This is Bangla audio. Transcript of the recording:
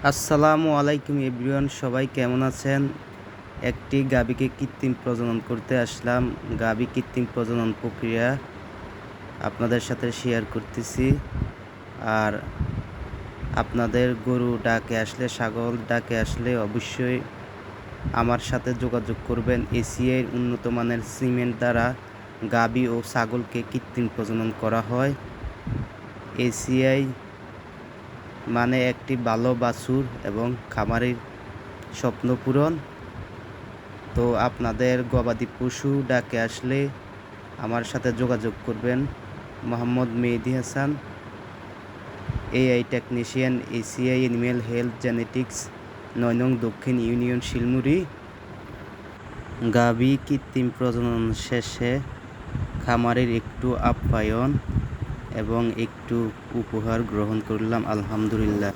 আসসালামু আলাইকুম এভরিওয়ান, সবাই কেমন আছেন? একটি গাভীকে কৃত্রিম প্রজনন করতে আসলাম। গাভী কৃত্রিম প্রজনন প্রক্রিয়া আপনাদের সাথে শেয়ার করতেছি। আর আপনাদের গরু ডাকে আসলে, ছাগল ডাকে আসলে অবশ্যই আমার সাথে যোগাযোগ করবেন। এসিআইয়ের উন্নত মানের সিমেন্ট দ্বারা গাভী ও ছাগলকে কৃত্রিম প্রজনন করা হয়। এসিআই মানে একটি ভালো বাছুর এবং খামারের স্বপ্ন পূরণ। তো আপনাদের গবাদি পশু ডাকে আসলে আমার সাথে যোগাযোগ করবেন। Mohammad Mehedi Hasan, AI technician, ACI animal health genetics, ৯ নং দক্ষিণ ইউনিয়ন, শিলমুড়ি। গাভী কৃত্রিম প্রজনন শেষে খামারের একটু আপ্যায়ন এবং একটু উপহার গ্রহণ করলাম, আলহামদুলিল্লাহ।